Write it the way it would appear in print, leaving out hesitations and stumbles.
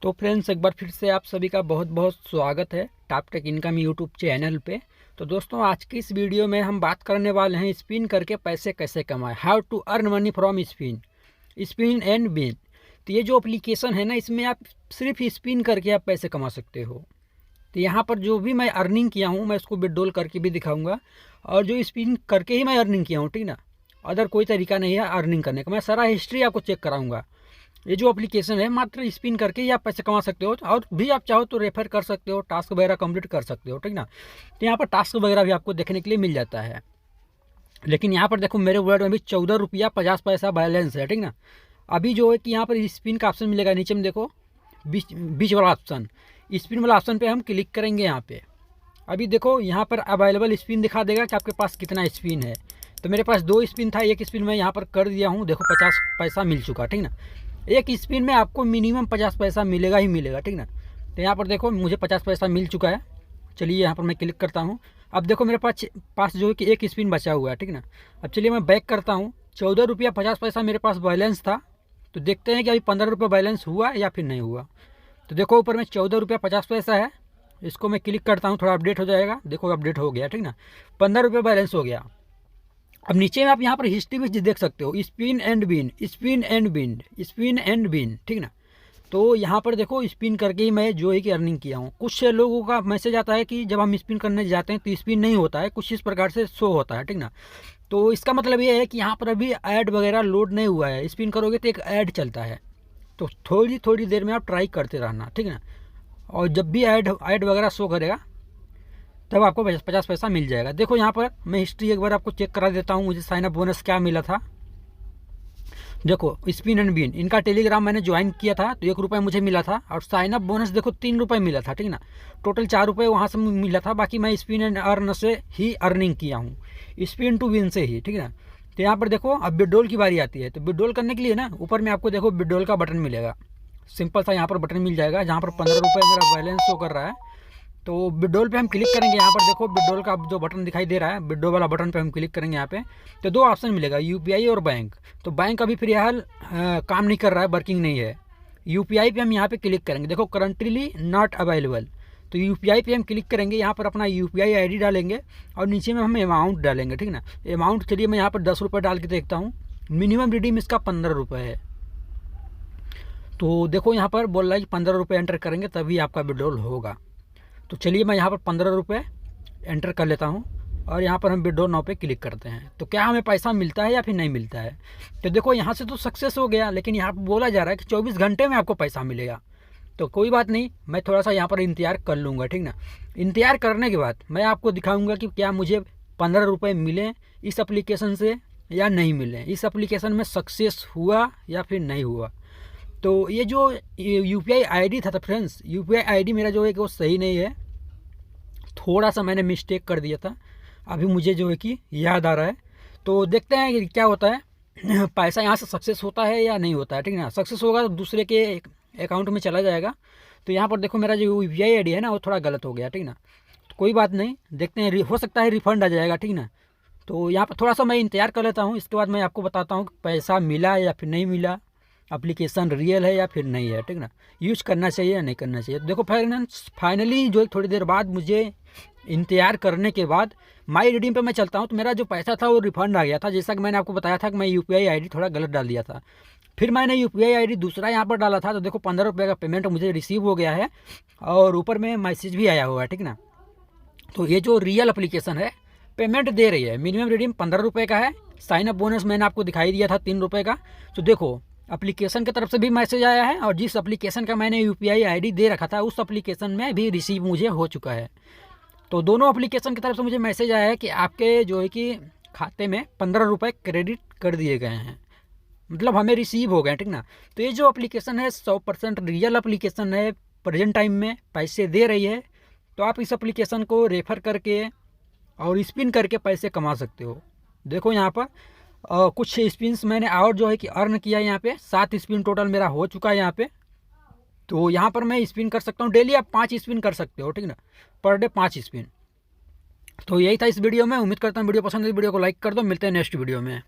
तो फ्रेंड्स, एक बार फिर से आप सभी का बहुत बहुत स्वागत है Top Tech Income YouTube channel पे। तो दोस्तों, आज की इस वीडियो में हम बात करने वाले हैं स्पिन करके पैसे कैसे कमाएं। How to earn money from spin, spin and bin. तो ये जो एप्लीकेशन है ना, इसमें आप सिर्फ स्पिन करके आप पैसे कमा सकते हो। तो यहाँ पर जो भी मैं अर्निंग किया हूँ, मैं उसको विड्रॉल करके भी दिखाऊंगा, और जो स्पिन करके ही मैं अर्निंग किया हूँ, ठीक ना। अदर कोई तरीका नहीं है अर्निंग करने का। मैं सारा हिस्ट्री आपको चेक कराऊंगा। ये जो एप्लीकेशन है, मात्र स्पिन करके ही आप पैसे कमा सकते हो, और भी आप चाहो तो रेफर कर सकते हो, टास्क वगैरह कंप्लीट कर सकते हो, ठीक ना। तो यहाँ पर टास्क वगैरह भी आपको देखने के लिए मिल जाता है। लेकिन यहाँ पर देखो, मेरे वर्ड में भी 14 रुपया 50 पैसा बैलेंस है, ठीक ना। अभी जो है कि यहाँ पर स्पिन का ऑप्शन मिलेगा, नीचे में देखो बीच बीच वाला ऑप्शन, स्पिन वाला ऑप्शन पे हम क्लिक करेंगे। यहाँ पे अभी देखो, यहाँ पर अवेलेबल स्पिन दिखा देगा कि आपके पास कितना स्पिन है। तो मेरे पास 2 स्पिन था, एक स्पिन मैं यहाँ पर कर दिया हूँ। देखो 50 पैसा मिल चुका, ठीक ना। एक स्पिन में आपको मिनिमम 50 पैसा मिलेगा ही मिलेगा, ठीक ना। तो यहाँ पर देखो, मुझे 50 पैसा मिल चुका है। चलिए यहाँ पर मैं क्लिक करता हूँ। अब देखो, मेरे पास जो है कि एक स्पिन बचा हुआ है, ठीक ना। अब चलिए मैं बैक करता हूँ। 14 रुपया 50 पैसा मेरे पास बैलेंस था। तो देखते हैं कि अभी 15 रुपये बैलेंस हुआ या फिर नहीं हुआ। तो देखो, ऊपर में 14 रुपया 50 पैसा है। इसको मैं क्लिक करता हूँ, थोड़ा अपडेट हो जाएगा। देखो अपडेट हो गया, ठीक ना। 15 रुपये बैलेंस हो गया। अब नीचे में आप यहाँ पर हिस्ट्री भी देख सकते हो, spin and bin, spin and bin, spin and bin, ठीक ना। तो यहाँ पर देखो, स्पिन करके ही मैं जो है कि अर्निंग किया हूँ। कुछ लोगों का मैसेज आता है कि जब हम स्पिन करने जाते हैं तो स्पिन नहीं होता है, कुछ इस प्रकार से शो होता है, ठीक ना। तो इसका मतलब ये है कि यहाँ पर अभी ऐड वगैरह लोड नहीं हुआ है। स्पिन करोगे तो एक ऐड चलता है, तो थोड़ी थोड़ी देर में आप ट्राई करते रहना, ठीक ना। और जब भी ऐड वगैरह शो करेगा, तब आपको 50 पैसा मिल जाएगा। देखो यहाँ पर मैं हिस्ट्री एक बार आपको चेक करा देता हूँ, मुझे साइन अप बोनस क्या मिला था। देखो, स्पिन एंड बिन, इनका टेलीग्राम मैंने ज्वाइन किया था तो 1 रुपये मुझे मिला था, और साइन अप बोनस देखो 3 रुपये मिला था, ठीक ना। टोटल 4 रुपये वहाँ से मिला था। बाकी मैं स्पिन एंड अर्न से ही अर्निंग किया हूँ, स्पिन टू विन से ही, ठीक ना। तो यहाँ पर देखो, अब विड्रॉल की बारी आती है। तो विड्रॉल करने के लिए ना, ऊपर में आपको देखो विड्रॉल का बटन मिलेगा। सिंपल सा यहाँ पर बटन मिल जाएगा, जहाँ पर 15 रुपये मेरा बैलेंस शो कर रहा है। तो विड्रॉल पे हम क्लिक करेंगे। यहाँ पर देखो, विड्रॉल का जो बटन दिखाई दे रहा है, विड्रॉल वाला बटन पे हम क्लिक करेंगे। यहाँ पे तो 2 ऑप्शन मिलेगा, यूपीआई और बैंक। तो बैंक अभी फिलहाल काम नहीं कर रहा है, वर्किंग नहीं है। यूपीआई पे हम यहाँ पे क्लिक करेंगे। देखो, करंटली नॉट अवेलेबल। तो यूपीआई पे हम क्लिक करेंगे। यहाँ पर अपना यूपीआई आईडी डालेंगे, और नीचे में हम अमाउंट डालेंगे, ठीक ना। अमाउंट चलिए मैं यहाँ पर 10 रुपये डाल के देखता हूँ। मिनिमम रिडीम इसका 15 रुपये है। तो देखो, यहाँ पर बोल रहा है कि 15 रुपये एंटर करेंगे तभी आपका विड्रॉल होगा। तो चलिए मैं यहाँ पर 15 रुपये एंटर कर लेता हूँ, और यहाँ पर हम विड्रॉल नाउ पे क्लिक करते हैं। तो क्या हमें पैसा मिलता है या फिर नहीं मिलता है। तो देखो, यहाँ से तो सक्सेस हो गया, लेकिन यहाँ पर बोला जा रहा है कि 24 घंटे में आपको पैसा मिलेगा। तो कोई बात नहीं, मैं थोड़ा सा यहाँ पर इंतज़ार कर लूँगा, ठीक ना। इंतज़ार करने के बाद मैं आपको दिखाऊँगा कि क्या मुझे 15 रुपये मिले इस एप्लीकेशन से या नहीं मिले, इस एप्लीकेशन में सक्सेस हुआ या फिर नहीं हुआ। तो ये जो यूपीआई आईडी था फ्रेंड्स, यूपीआई आईडी मेरा जो है कि वो सही नहीं है। थोड़ा सा मैंने मिस्टेक कर दिया था, अभी मुझे जो है कि याद आ रहा है। तो देखते हैं कि क्या होता है। पैसा यहाँ से सक्सेस होता है या नहीं होता है, ठीक ना। सक्सेस होगा तो दूसरे के अकाउंट में चला जाएगा। तो यहाँ पर देखो, मेरा जो यूपीआई आईडी है ना, वो थोड़ा गलत हो गया, ठीक ना। तो कोई बात नहीं, देखते हैं, हो सकता है रिफंड आ जाएगा, ठीक ना। तो यहाँ पर थोड़ा सा मैं इंतज़ार कर लेता हूँ, इसके बाद मैं आपको बताता हूँ कि पैसा मिला या फिर नहीं मिला, एप्लीकेशन रियल है या फिर नहीं है, ठीक ना। यूज करना चाहिए या नहीं करना चाहिए। देखो फाइनली जो थोड़ी देर बाद मुझे इंतज़ार करने के बाद माई रिडीम पे मैं चलता हूँ, तो मेरा जो पैसा था वो रिफंड आ गया था। जैसा कि मैंने आपको बताया था कि मैं यूपीआई आईडी थोड़ा गलत डाल दिया था। फिर मैंने यूपीआई आईडी दूसरा यहाँ पर डाला था। तो देखो, 15 रुपये का पेमेंट मुझे रिसीव हो गया है, और ऊपर में मैसेज भी आया हुआ है, ठीक ना। तो ये जो रियल एप्लीकेशन है, पेमेंट दे रही है। मिनिमम रिडीम 15 रुपये का है। साइन अप बोनस मैंने आपको दिखाई दिया था 3 रुपये का। तो देखो, एप्लीकेशन की तरफ से भी मैसेज आया है, और जिस एप्लीकेशन का मैंने यूपीआई आईडी दे रखा था, उस एप्लीकेशन में भी रिसीव मुझे हो चुका है। तो दोनों एप्लीकेशन की तरफ से मुझे मैसेज आया है कि आपके जो है कि खाते में 15 रुपये क्रेडिट कर दिए गए हैं, मतलब हमें रिसीव हो गए, ठीक ना। तो ये जो एप्लीकेशन है 100% रियल एप्लीकेशन है, प्रेजेंट टाइम में पैसे दे रही है। तो आप इस एप्लीकेशन को रेफ़र करके और स्पिन करके पैसे कमा सकते हो। देखो यहाँ पर कुछ स्पिन्स मैंने और जो है कि अर्न किया। यहाँ पे 7 स्पिन टोटल मेरा हो चुका है यहाँ पे। तो यहाँ पर मैं स्पिन कर सकता हूँ, डेली आप 5 स्पिन कर सकते हो, ठीक ना। Per day 5 spin. तो यही था इस वीडियो में। उम्मीद करता हूँ वीडियो पसंद है, वीडियो को लाइक कर दो। मिलते हैं नेक्स्ट वीडियो में।